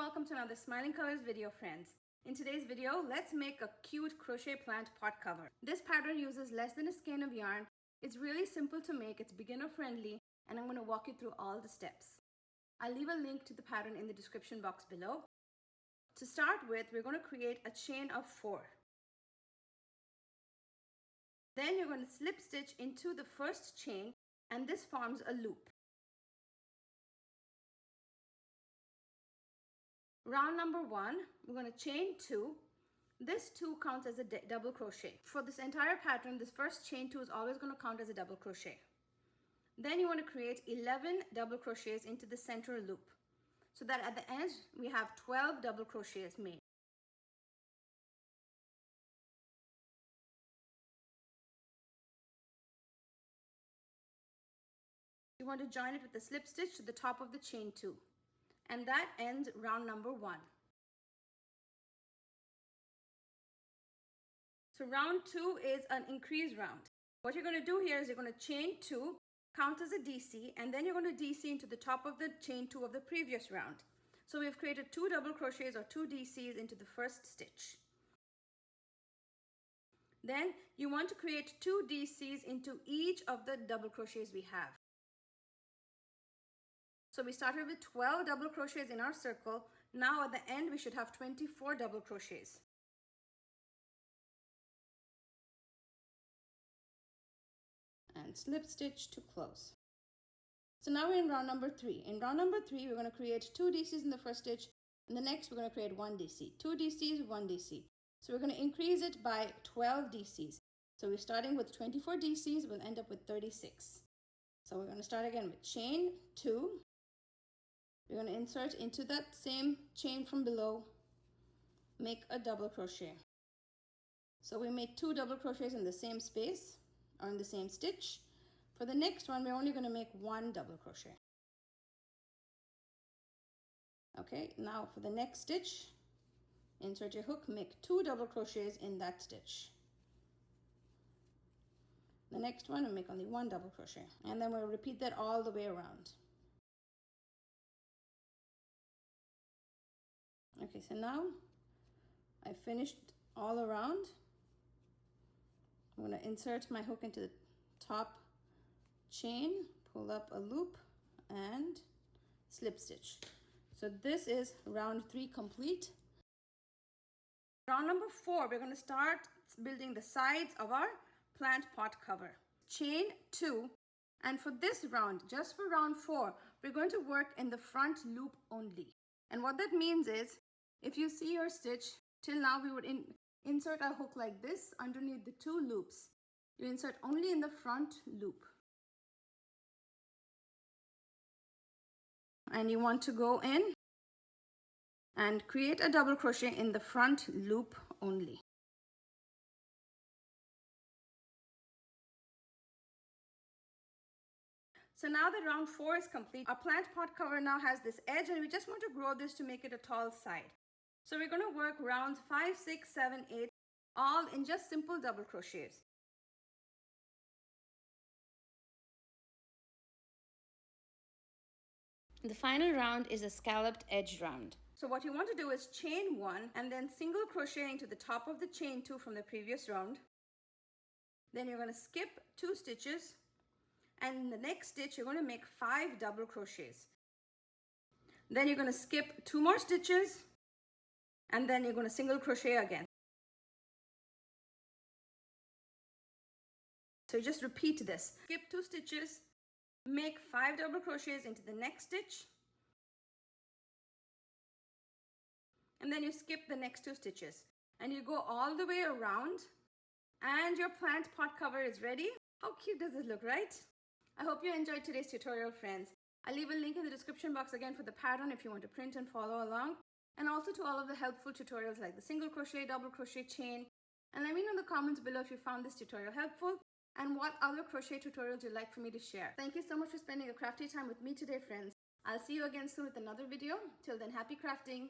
welcome to another Smiling Colors video, friends. In today's video, let's make a cute crochet plant pot cover. This pattern uses less than a skein of yarn. It's really simple to make, it's beginner friendly, and I'm going to walk you through all the steps. I'll leave a link to the pattern in the description box below. To start with, we're going to create a chain of 4. Then you're going to slip stitch into the first chain, and this forms a loop. Round number 1, we're going to chain 2. This 2 counts as a double crochet. For this entire pattern, this first chain 2 is always going to count as a double crochet. Then you want to create 11 double crochets into the center loop, so that at the end we have 12 double crochets made. You want to join it with the slip stitch to the top of the chain 2. And that ends round number 1. So round 2 is an increase round. What you're going to do here is you're going to chain 2, count as a DC, and then you're going to DC into the top of the chain 2 of the previous round. So we've created 2 double crochets or 2 DCs into the first stitch. Then you want to create 2 DCs into each of the double crochets we have. So we started with 12 double crochets in our circle. Now at the end we should have 24 double crochets. And slip stitch to close. So now we're in round number 3. In round number 3, we're going to create 2 DCs in the first stitch, and the next we're going to create 1 DC. 2 DCs, 1 DC. So we're going to increase it by 12 DCs. So we're starting with 24 DCs, we'll end up with 36. So we're going to start again with chain 2. We're going to insert into that same chain from below, make a double crochet. So we made 2 double crochets in the same space or in the same stitch. For the next one, we're only going to make 1 double crochet. Okay, now for the next stitch, insert your hook, make 2 double crochets in that stitch. The next one, we'll make only 1 double crochet, and then we'll repeat that all the way around. Okay, so now I finished all around. I'm going to insert my hook into the top chain, pull up a loop, and slip stitch. So this is round 3 complete. Round number 4, we're going to start building the sides of our plant pot cover. Chain 2, and for this round, just for round 4, we're going to work in the front loop only. And what that means is, if you see your stitch, till now we would insert our hook like this underneath the 2 loops. You insert only in the front loop. And you want to go in and create a double crochet in the front loop only. So now that round 4 is complete, our plant pot cover now has this edge, and we just want to grow this to make it a tall side. So we're going to work rounds 5, 6, 7, 8, all in just simple double crochets. The final round is a scalloped edge round. So what you want to do is chain 1 and then single crochet into the top of the chain 2 from the previous round. Then you're going to skip 2 stitches, and in the next stitch you're going to make 5 double crochets. Then you're going to skip 2 more stitches, and then you're going to single crochet again. So you just repeat this. Skip 2 stitches, make 5 double crochets into the next stitch, and then you skip the next 2 stitches, and you go all the way around, and your plant pot cover is ready. How cute does it look, right? I hope you enjoyed today's tutorial, friends. I'll leave a link in the description box again for the pattern if you want to print and follow along, and also to all of the helpful tutorials like the single crochet, double crochet, chain. And let me know in the comments below if you found this tutorial helpful and what other crochet tutorials you'd like for me to share. Thank you so much for spending a crafty time with me today, friends. I'll see you again soon with another video. Till then, happy crafting!